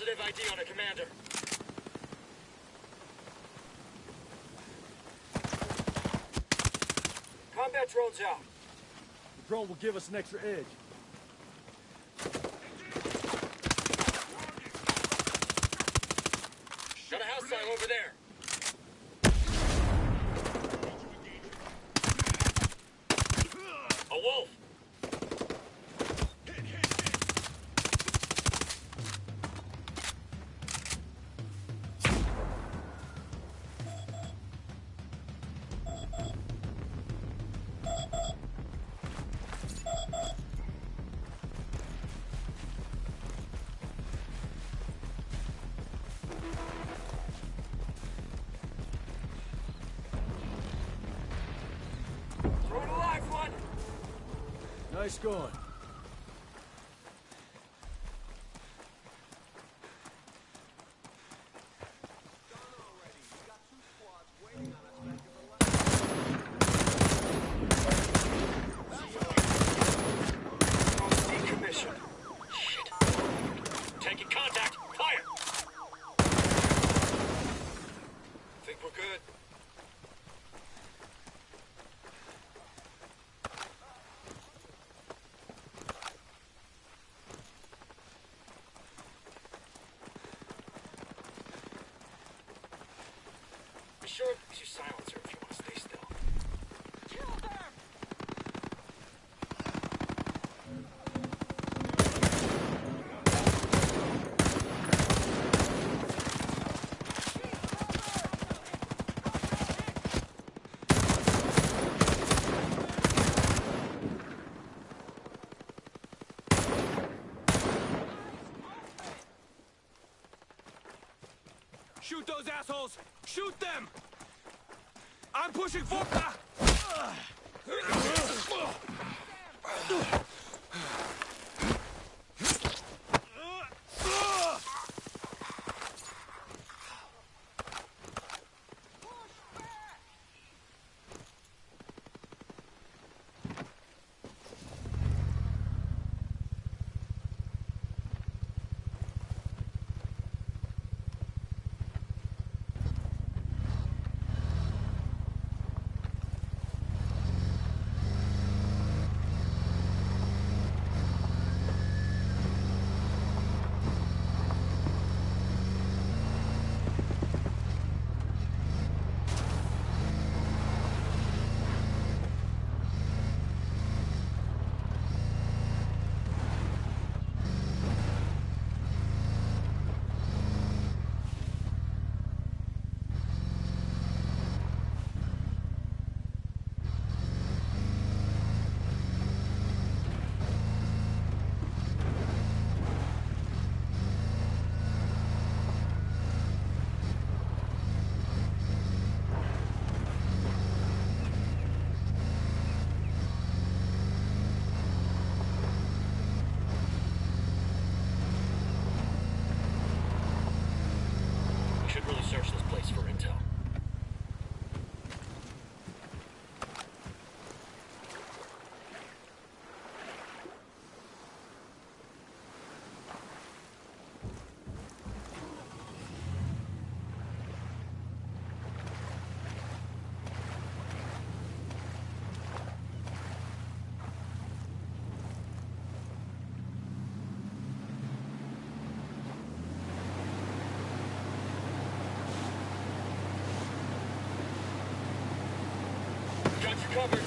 Positive ID on a commander. Combat drone's out. The drone will give us an extra edge. Got a hostile over there. A wolf. Nice going. Decommissioned. Shit. Taking contact. Fire. Think we're good. Be sure to use your silencer if you want to stay still. Kill them! Shoot those assholes! Shoot them! I'm pushing for... Should really search this place for intel. Got you covered.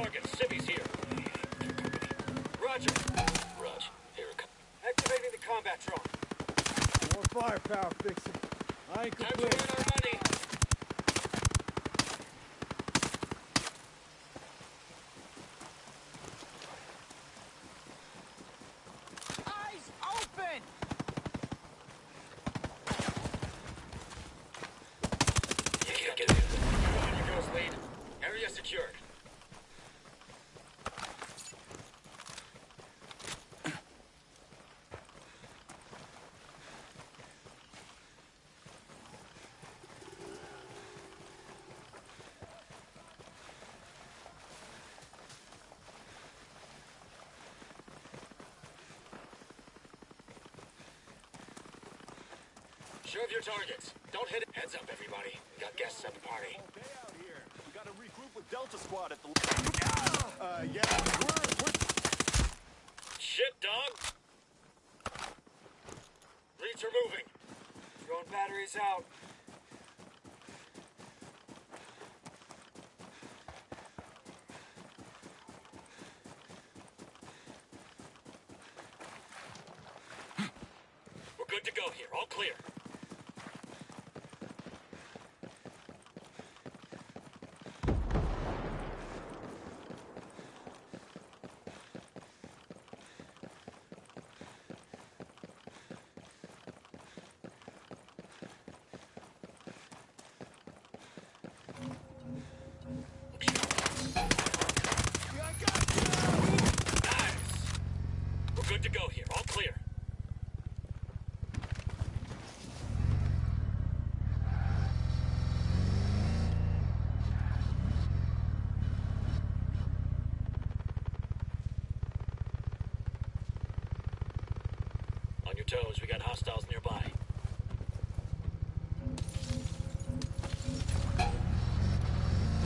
target. Civvies here. Roger. Raj, here it comes. Activating the combat drone. More firepower, Fixer. I ain't Time to complaining. earn our money. Eyes open! You can't get in. Come on, you girls lead. Area secured. Sure of your targets. Don't hit it. Heads up, everybody. We got guests at the party. Okay out here. We gotta regroup with Delta Squad at the... yeah, we're... Shit, dog. Leads are moving. Drone batteries out. We're good to go here. All clear. Nice. We're good to go here. All clear. On your toes, we got hostiles nearby.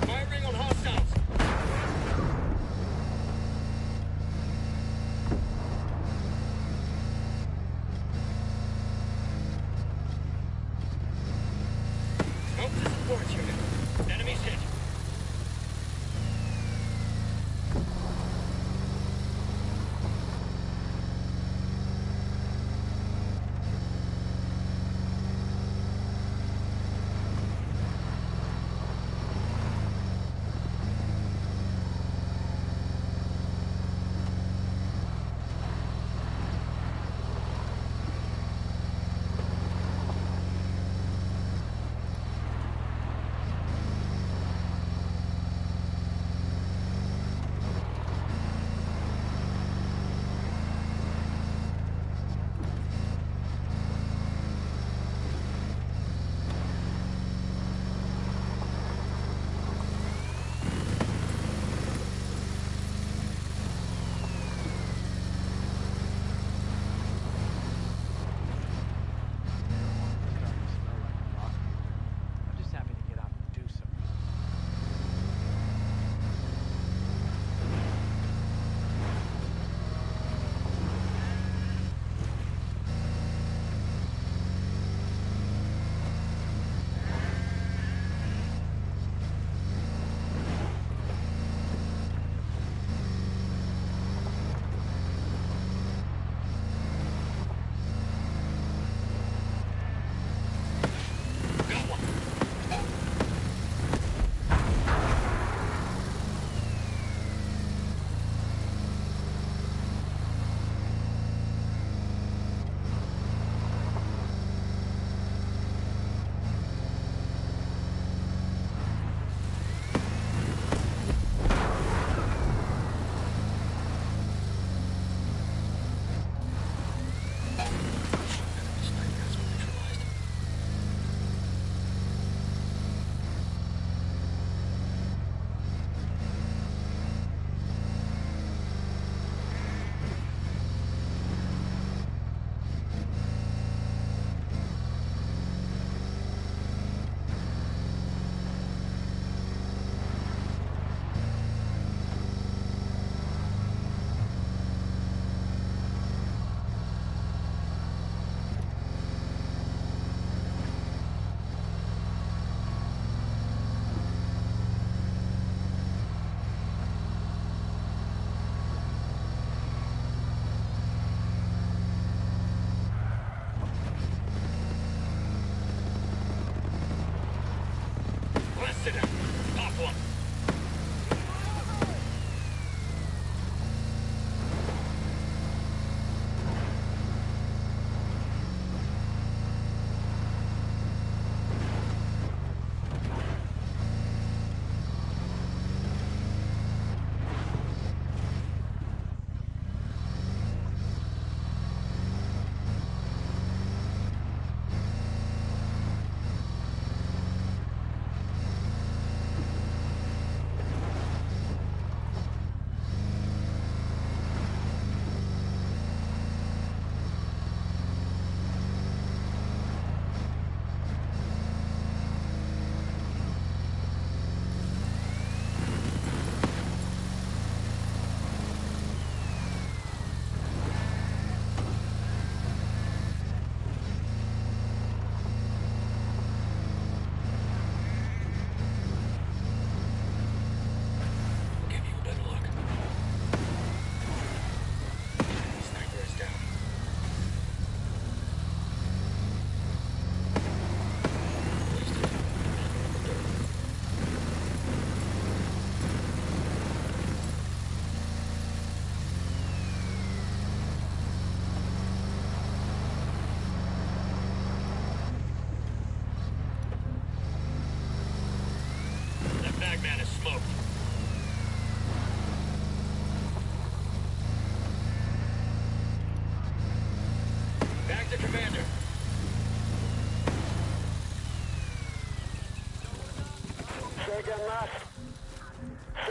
Firing on hostiles! Smoke to support unit. Enemies hit.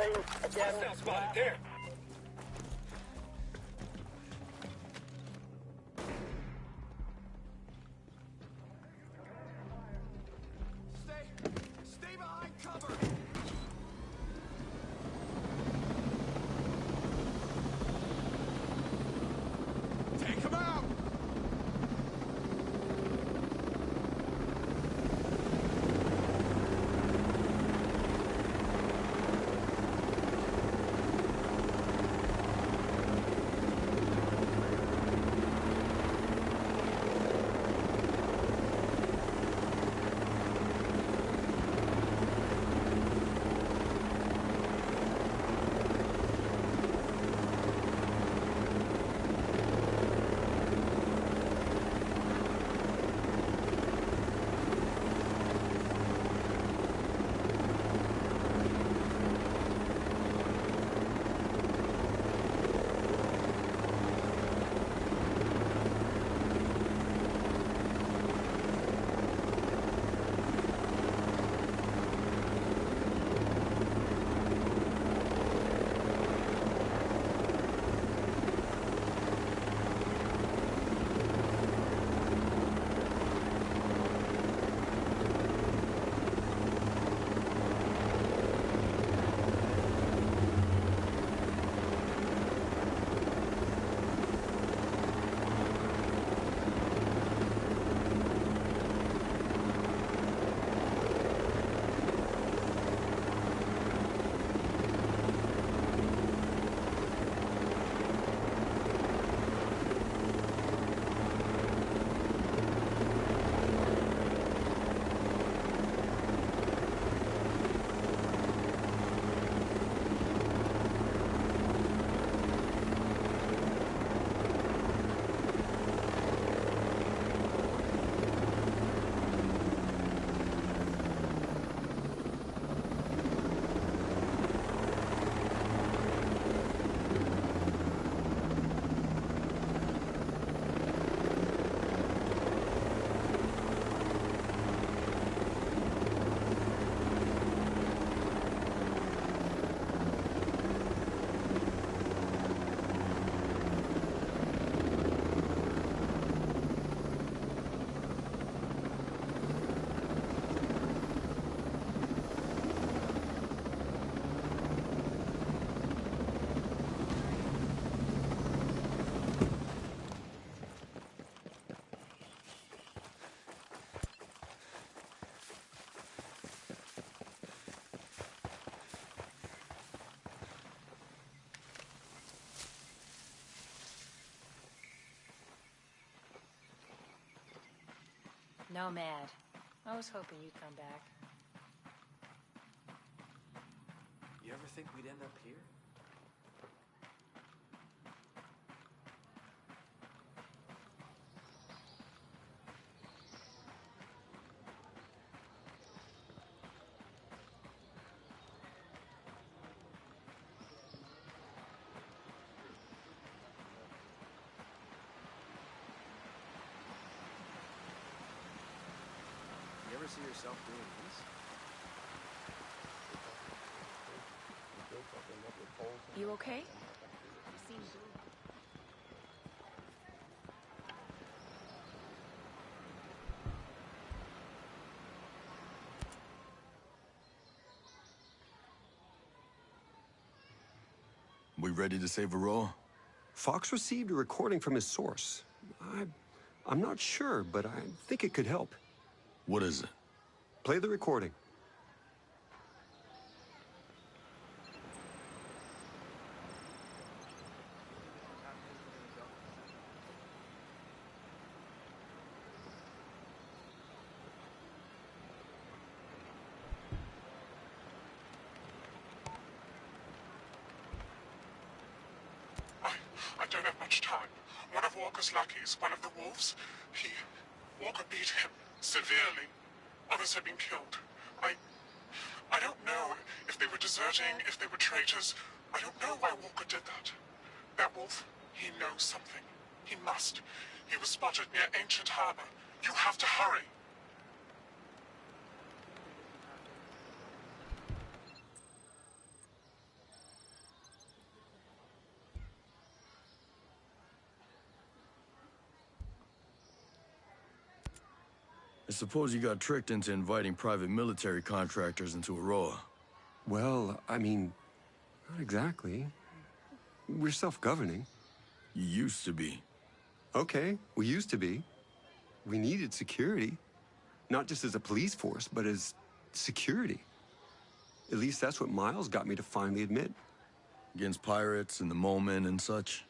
Hostile spotted there. Stay behind cover! Take him out! Nomad. I was hoping you'd come back. You ever think we'd end up here? You ever see yourself doing this? You okay? You seem We ready to save a roll? Fox received a recording from his source. I'm not sure, but I think it could help. What is it? Play the recording. I don't have much time. One of Walker's lackeys, one of the wolves, Walker beat him severely. Others have been killed. I don't know if they were deserting, if they were traitors. I don't know why Walker did that. That wolf, he knows something. He must. He was spotted near Ancient Harbor. You have to hurry. I suppose you got tricked into inviting private military contractors into Aroa. Well, I mean, not exactly. We're self-governing. You used to be. Okay, we used to be. We needed security. Not just as a police force, but as security. At least that's what Miles got me to finally admit. Against pirates and the Mole-Men and such?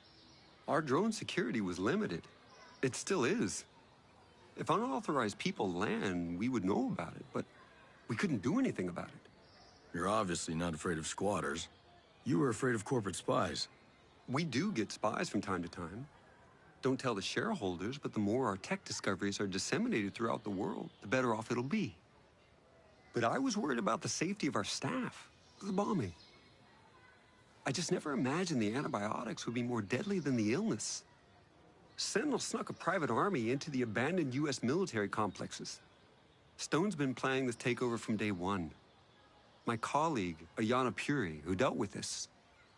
Our drone security was limited. It still is. If unauthorized people land, we would know about it, but we couldn't do anything about it. You're obviously not afraid of squatters. You were afraid of corporate spies. We do get spies from time to time. Don't tell the shareholders, but the more our tech discoveries are disseminated throughout the world, the better off it'll be. But I was worried about the safety of our staff, the bombing. I just never imagined the antibiotics would be more deadly than the illness. Sentinel snuck a private army into the abandoned U.S. military complexes. Stone's been planning this takeover from day one. My colleague, Ayana Puri, who dealt with this,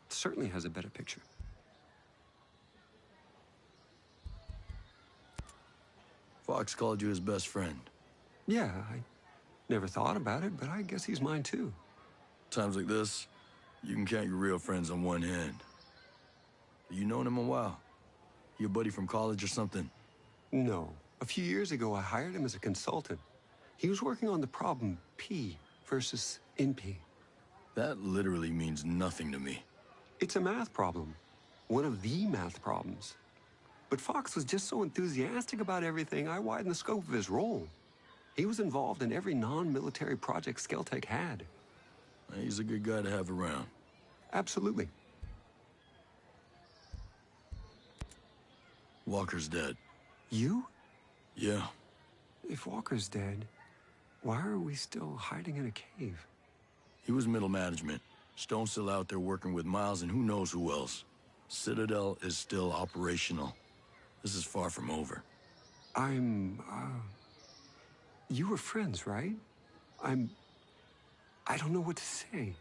certainly has a better picture. Fox called you his best friend. Yeah, I never thought about it, but I guess he's mine too. Times like this, you can count your real friends on one hand. You known him a while? You a buddy from college or something? No. A few years ago, I hired him as a consultant. He was working on the problem P versus NP. That literally means nothing to me. It's a math problem. One of the math problems. But Fox was just so enthusiastic about everything, I widened the scope of his role. He was involved in every non-military project Skeltech had. He's a good guy to have around. Absolutely. Walker's dead. You? Yeah. If Walker's dead, why are we still hiding in a cave? He was middle management. Stone's still out there working with Miles and who knows who else. Citadel is still operational. This is far from over. You were friends, right? I don't know what to say.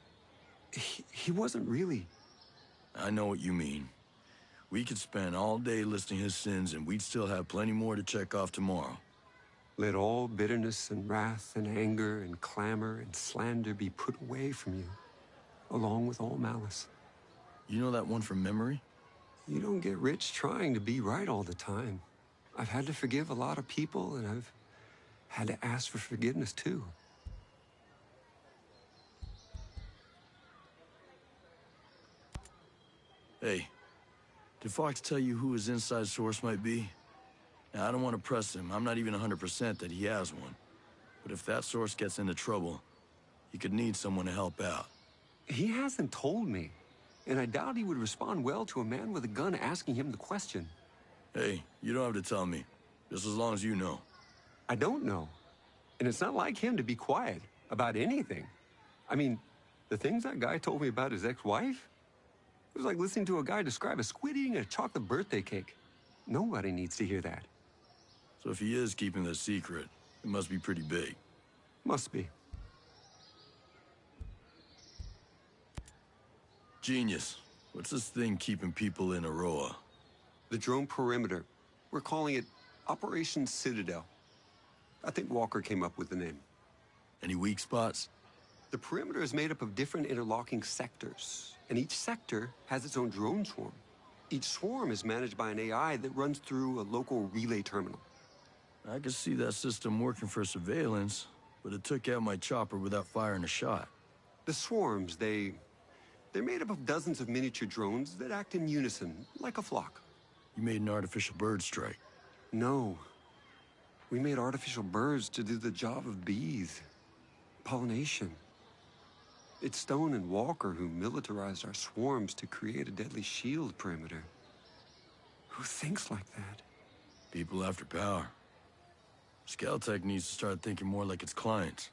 He wasn't really... I know what you mean. We could spend all day listing his sins and we'd still have plenty more to check off tomorrow. Let all bitterness and wrath and anger and clamor and slander be put away from you, along with all malice. You know that one from memory? You don't get rich trying to be right all the time. I've had to forgive a lot of people, and I've had to ask for forgiveness, too. Hey, did Fox tell you who his inside source might be? Now, I don't want to press him. I'm not even 100% that he has one. But if that source gets into trouble, he could need someone to help out. He hasn't told me, and I doubt he would respond well to a man with a gun asking him the question. Hey, you don't have to tell me, just as long as you know. I don't know. And it's not like him to be quiet about anything. I mean, the things that guy told me about his ex-wife, it was like listening to a guy describe a squid eating a chocolate birthday cake. Nobody needs to hear that. So if he is keeping this secret, it must be pretty big. Must be. Genius. What's this thing keeping people in Aroa? The drone perimeter. We're calling it Operation Citadel. I think Walker came up with the name. Any weak spots? The perimeter is made up of different interlocking sectors, and each sector has its own drone swarm. Each swarm is managed by an AI that runs through a local relay terminal. I could see that system working for surveillance, but it took out my chopper without firing a shot. The swarms, they're made up of dozens of miniature drones that act in unison, like a flock. You made an artificial bird strike. No. We made artificial birds to do the job of bees. Pollination. It's Stone and Walker who militarized our swarms to create a deadly shield perimeter. Who thinks like that? People after power. Skeltech needs to start thinking more like its clients.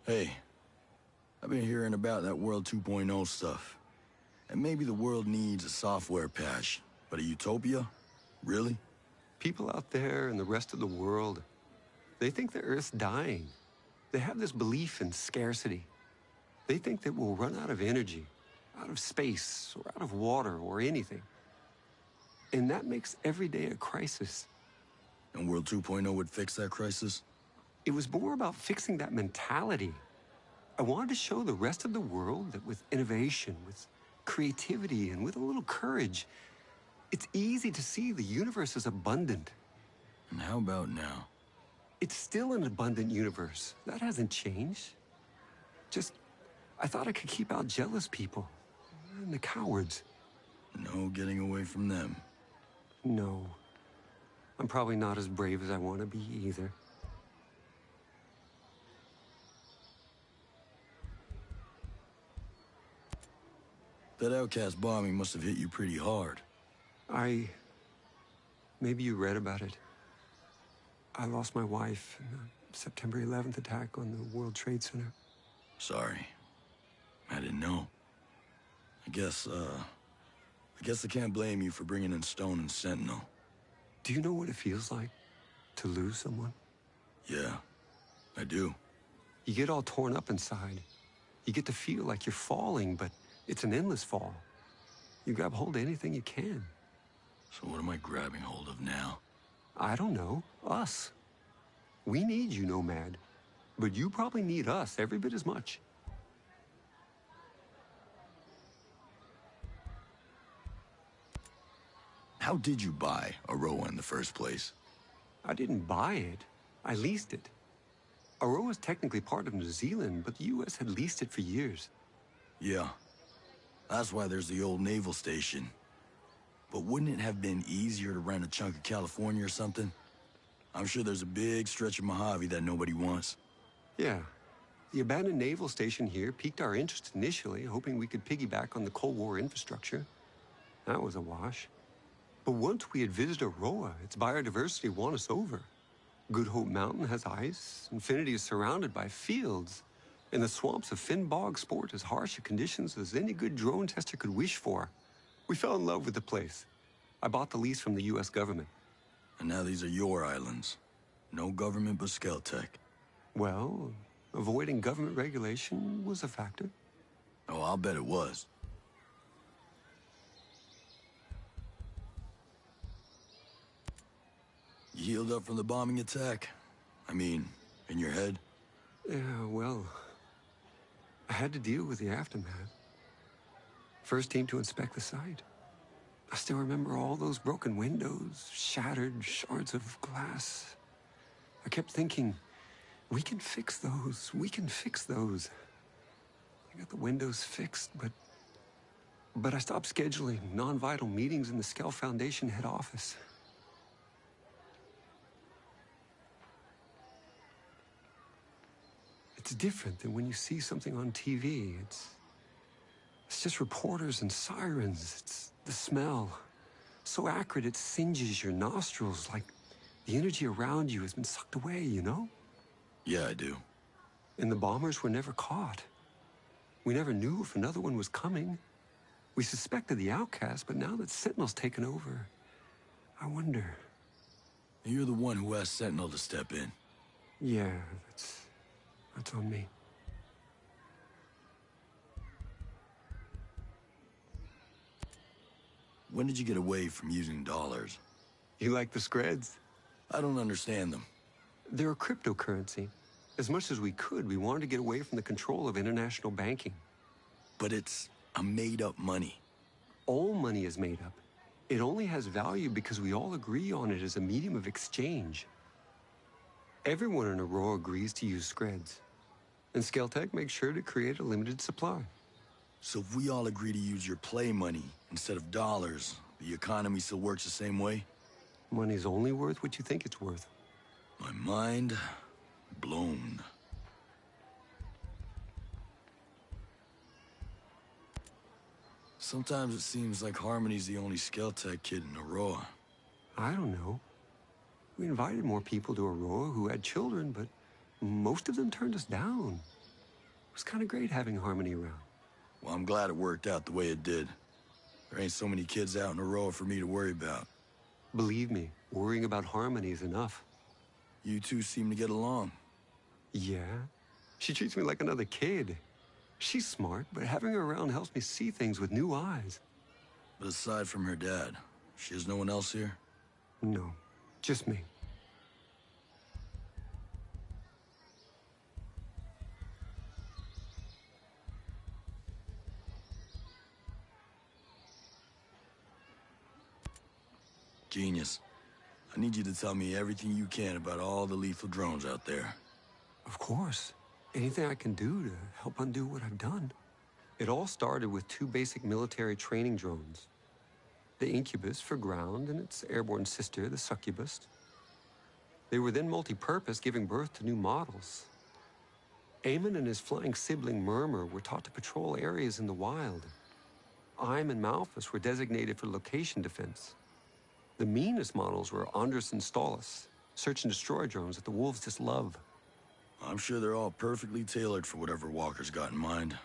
Hey, I've been hearing about that World 2.0 stuff. And maybe the world needs a software patch, but a utopia? Really? People out there in the rest of the world, they think the Earth's dying. They have this belief in scarcity. They think that we'll run out of energy. out of space or out of water or anything. And that makes every day a crisis. And World 2.0 would fix that crisis? It was more about fixing that mentality. I wanted to show the rest of the world that with innovation, with creativity, and with a little courage, it's easy to see the universe is abundant. And how about now? It's still an abundant universe. That hasn't changed. Just, I thought I could keep out jealous people and the cowards. No getting away from them. No. I'm probably not as brave as I want to be either. That outcast bombing must have hit you pretty hard. Maybe you read about it. I lost my wife in the September 11th attack on the World Trade Center. Sorry. I didn't know. I guess I can't blame you for bringing in Stone and Sentinel. Do you know what it feels like to lose someone? Yeah, I do. You get all torn up inside. You get to feel like you're falling, but it's an endless fall. You grab hold of anything you can. So what am I grabbing hold of now? I don't know. Us. We need you, Nomad. But you probably need us every bit as much. How did you buy Aroa in the first place? I didn't buy it. I leased it. Aroa's technically part of New Zealand, but the U.S. had leased it for years. Yeah. That's why there's the old naval station. But wouldn't it have been easier to rent a chunk of California or something? I'm sure there's a big stretch of Mojave that nobody wants. Yeah. The abandoned naval station here piqued our interest initially, hoping we could piggyback on the Cold War infrastructure. That was a wash. But once we had visited Aroa, its biodiversity won us over. Good Hope Mountain has ice, Infinity is surrounded by fields, and the swamps of Finn Bog sport as harsh a conditions as any good drone tester could wish for. We fell in love with the place. I bought the lease from the U.S. government. And now these are your islands. No government but Skeltec. Well, avoiding government regulation was a factor. Oh, I'll bet it was. You healed up from the bombing attack? I mean, in your head? Yeah, well, I had to deal with the aftermath. First team to inspect the site. I still remember all those broken windows, shattered shards of glass. I kept thinking, we can fix those. We can fix those. I got the windows fixed, but I stopped scheduling non-vital meetings in the Skell Foundation head office. It's different than when you see something on TV. It's just reporters and sirens. It's the smell. So acrid it singes your nostrils, like the energy around you has been sucked away, you know? Yeah, I do. And the bombers were never caught. We never knew if another one was coming. We suspected the outcast, but now that Sentinel's taken over, I wonder. You're the one who asked Sentinel to step in. Yeah, that's on me. When did you get away from using dollars? You like the Screds? I don't understand them. They're a cryptocurrency. As much as we could, we wanted to get away from the control of international banking. But it's a made-up money. All money is made up. It only has value because we all agree on it as a medium of exchange. Everyone in Aurora agrees to use Screds. And Skeltec makes sure to create a limited supply. So if we all agree to use your play money instead of dollars, the economy still works the same way? Money's only worth what you think it's worth. My mind blown. Sometimes it seems like Harmony's the only Skeltec kid in Aurora. I don't know. We invited more people to Aurora who had children, but most of them turned us down. It was kind of great having Harmony around. Well, I'm glad it worked out the way it did. There ain't so many kids out in Aurora for me to worry about. Believe me, worrying about Harmony is enough. You two seem to get along. Yeah? She treats me like another kid. She's smart, but having her around helps me see things with new eyes. But aside from her dad, she has no one else here? No, just me. Genius. I need you to tell me everything you can about all the lethal drones out there. Of course. Anything I can do to help undo what I've done. It all started with two basic military training drones. The Incubus for ground and its airborne sister, the Succubus. They were then multi-purpose, giving birth to new models. Eamon and his flying sibling Murmur were taught to patrol areas in the wild. Eim and Malphus were designated for location defense. The meanest models were Andres and Stalus, search and destroy drones that the wolves just love. I'm sure they're all perfectly tailored for whatever Walker's got in mind.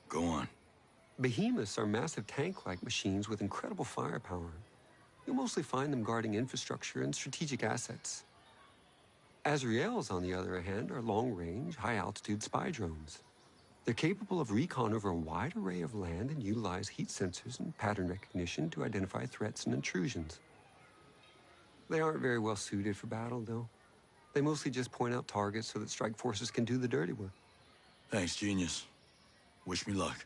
Go on. Behemoths are massive tank-like machines with incredible firepower. You'll mostly find them guarding infrastructure and strategic assets. Azraels, on the other hand, are long-range, high-altitude spy drones. They're capable of recon over a wide array of land and utilize heat sensors and pattern recognition to identify threats and intrusions. They aren't very well suited for battle, though. They mostly just point out targets so that strike forces can do the dirty work. Thanks, genius. Wish me luck.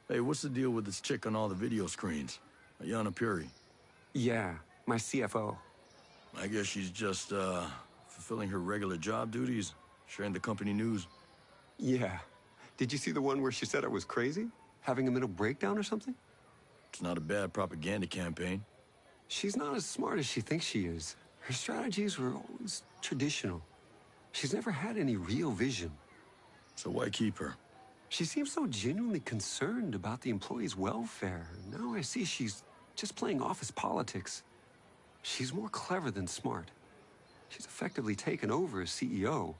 Hey, what's the deal with this chick on all the video screens? Ayanna Puri. Yeah, my CFO. I guess she's just, fulfilling her regular job duties, sharing the company news. Yeah. Did you see the one where she said I was crazy? Having a mental breakdown or something? It's not a bad propaganda campaign. She's not as smart as she thinks she is. Her strategies were always traditional. She's never had any real vision. So why keep her? She seems so genuinely concerned about the employees' welfare. Now I see she's just playing office politics. She's more clever than smart. She's effectively taken over as CEO.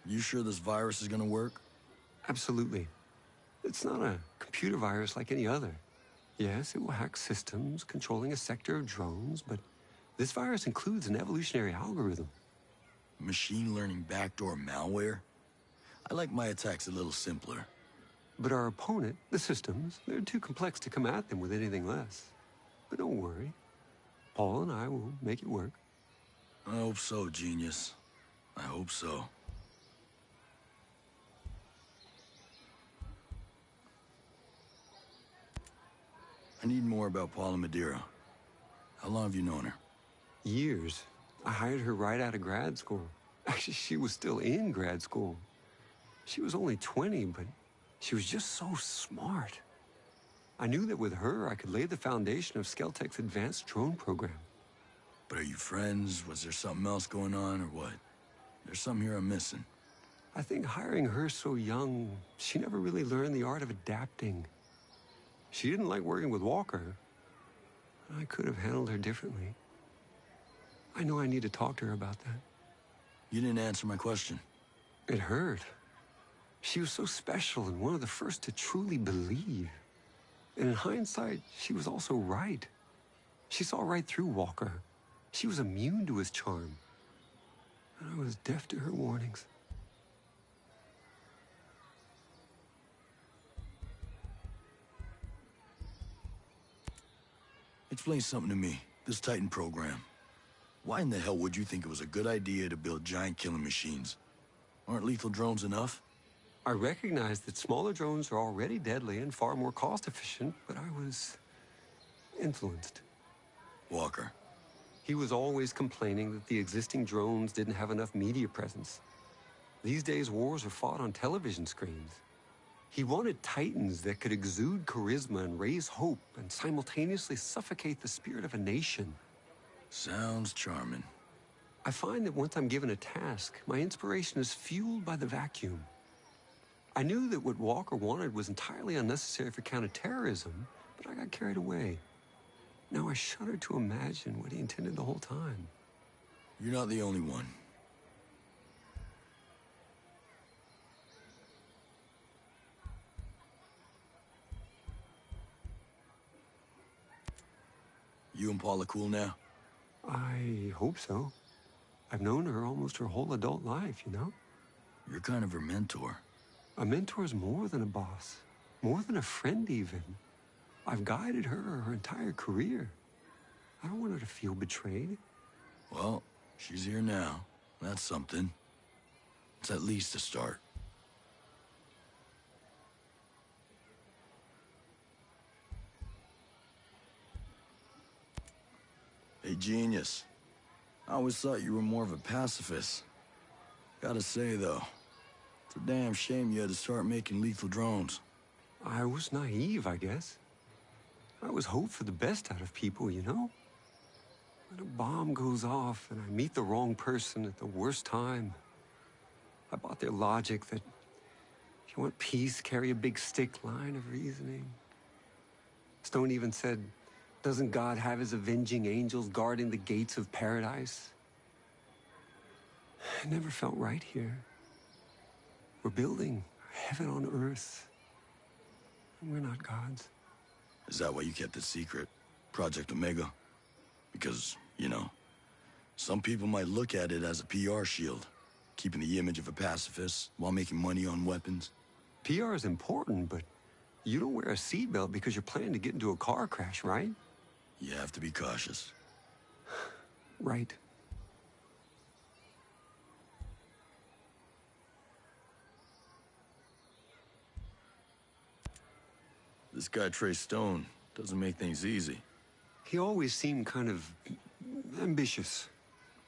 You sure this virus is gonna work? Absolutely. It's not a computer virus like any other. Yes, it will hack systems, controlling a sector of drones, but this virus includes an evolutionary algorithm. Machine learning backdoor malware? I like my attacks a little simpler. But our opponent, the systems, they're too complex to come at them with anything less. But don't worry. Paul and I will make it work. I hope so, genius. I hope so. I need more about Paula Madeira. How long have you known her? Years. I hired her right out of grad school. Actually, she was still in grad school. She was only 20, but she was just so smart. I knew that with her, I could lay the foundation of Skeltech's advanced drone program. But are you friends? Was there something else going on, or what? There's something here I'm missing. I think hiring her so young, she never really learned the art of adapting. She didn't like working with Walker. I could have handled her differently. I know I need to talk to her about that. You didn't answer my question. It hurt. She was so special and one of the first to truly believe. And in hindsight, she was also right. She saw right through Walker. She was immune to his charm. And I was deaf to her warnings. Explain something to me, this Titan program. Why in the hell would you think it was a good idea to build giant killing machines? Aren't lethal drones enough? I recognize that smaller drones are already deadly and far more cost-efficient, but I was influenced. Walker. He was always complaining that the existing drones didn't have enough media presence. These days, wars are fought on television screens. He wanted Titans that could exude charisma and raise hope and simultaneously suffocate the spirit of a nation. Sounds charming. I find that once I'm given a task, my inspiration is fueled by the vacuum. I knew that what Walker wanted was entirely unnecessary for counterterrorism, but I got carried away. Now I shudder to imagine what he intended the whole time. You're not the only one. You and Paula cool now? I hope so. I've known her almost her whole adult life, you know? You're kind of her mentor. A mentor's more than a boss, more than a friend even. I've guided her entire career. I don't want her to feel betrayed. Well, she's here now. That's something. It's at least a start. Hey, genius. I always thought you were more of a pacifist. Gotta say, though, it's a damn shame you had to start making lethal drones. I was naive, I guess. I was hoped for the best out of people, you know? When a bomb goes off and I meet the wrong person at the worst time, I bought their logic that if you want peace, carry a big stick line of reasoning. Stone even said, doesn't God have his avenging angels guarding the gates of paradise? It never felt right here. We're building heaven on earth, and we're not gods. Is that why you kept it secret? Project Omega? Because, you know, some people might look at it as a PR shield, keeping the image of a pacifist while making money on weapons. PR is important, but you don't wear a seatbelt because you're planning to get into a car crash, right? You have to be cautious. Right. This guy, Trey Stone, doesn't make things easy. He always seemed kind of ambitious.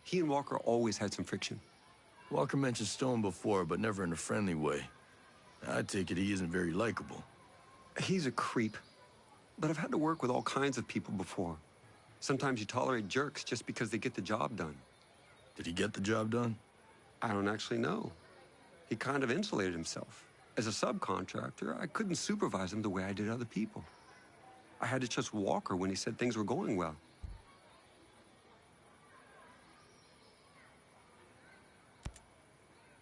He and Walker always had some friction. Walker mentioned Stone before, but never in a friendly way. I take it he isn't very likable. He's a creep, but I've had to work with all kinds of people before. Sometimes you tolerate jerks just because they get the job done. Did he get the job done? I don't actually know. He kind of insulated himself. As a subcontractor, I couldn't supervise him the way I did other people. I had to trust Walker when he said things were going well.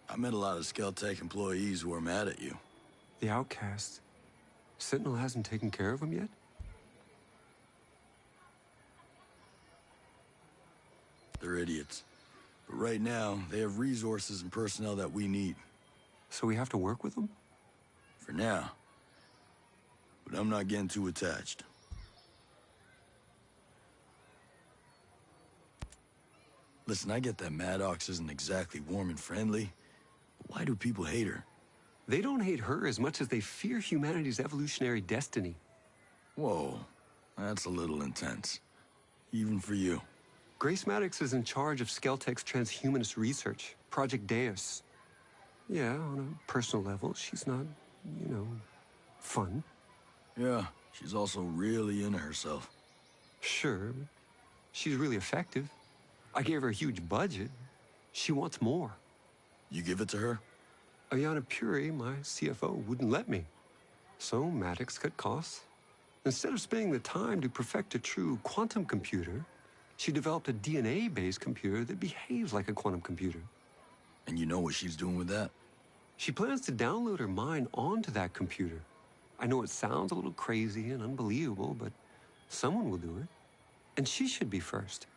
I met a lot of Skeltech employees who are mad at you. The outcast. Sentinel hasn't taken care of him yet? They're idiots. But right now, they have resources and personnel that we need. So we have to work with them? For now. But I'm not getting too attached. Listen, I get that Maddox isn't exactly warm and friendly. But why do people hate her? They don't hate her as much as they fear humanity's evolutionary destiny. Whoa, that's a little intense. Even for you. Grace Maddox is in charge of Skeltech's transhumanist research, Project Deus. Yeah, on a personal level, she's not, you know, fun. Yeah, she's also really into herself. Sure, but she's really effective. I gave her a huge budget. She wants more. You give it to her? Ayana Puri, my CFO, wouldn't let me. So Maddox cut costs. Instead of spending the time to perfect a true quantum computer, she developed a DNA-based computer that behaves like a quantum computer. And you know what she's doing with that? She plans to download her mind onto that computer. I know it sounds a little crazy and unbelievable, but someone will do it. And she should be first.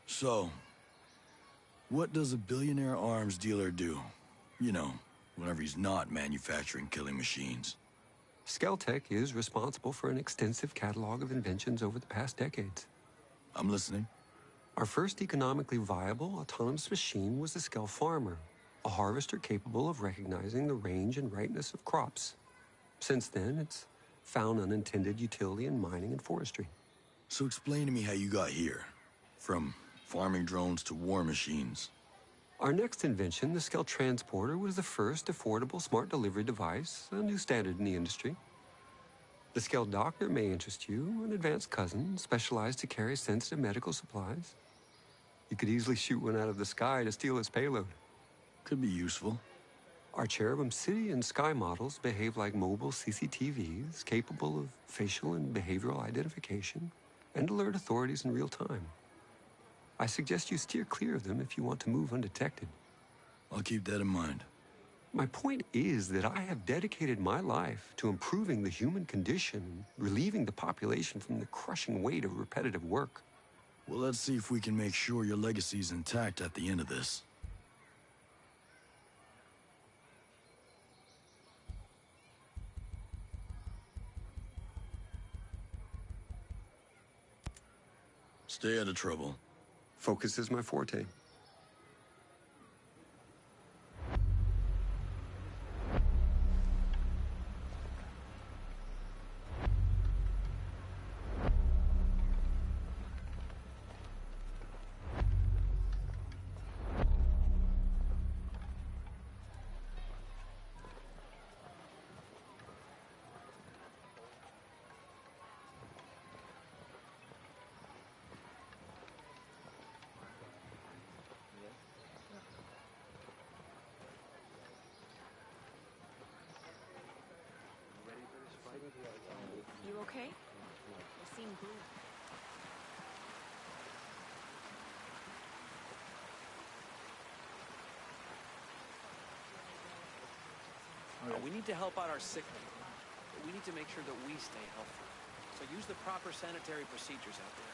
So, what does a billionaire arms dealer do? You know, whenever he's not manufacturing killing machines. Skeltech is responsible for an extensive catalog of inventions over the past decades. I'm listening. Our first economically viable autonomous machine was the Skell Farmer, a harvester capable of recognizing the range and ripeness of crops. Since then, it's found unintended utility in mining and forestry. So explain to me how you got here. From farming drones to war machines. Our next invention, the Skell Transporter, was the first affordable smart delivery device, a new standard in the industry. The Skell Doctor may interest you, an advanced cousin specialized to carry sensitive medical supplies. You could easily shoot one out of the sky to steal its payload. Could be useful. Our Cherubim City and Sky models behave like mobile CCTVs, capable of facial and behavioral identification, and alert authorities in real time. I suggest you steer clear of them if you want to move undetected. I'll keep that in mind. My point is that I have dedicated my life to improving the human condition, relieving the population from the crushing weight of repetitive work. Well, let's see if we can make sure your legacy's intact at the end of this. Stay out of trouble. Focus is my forte. You okay? You seem blue. We need to help out our sick people. But we need to make sure that we stay healthy. So use the proper sanitary procedures out there.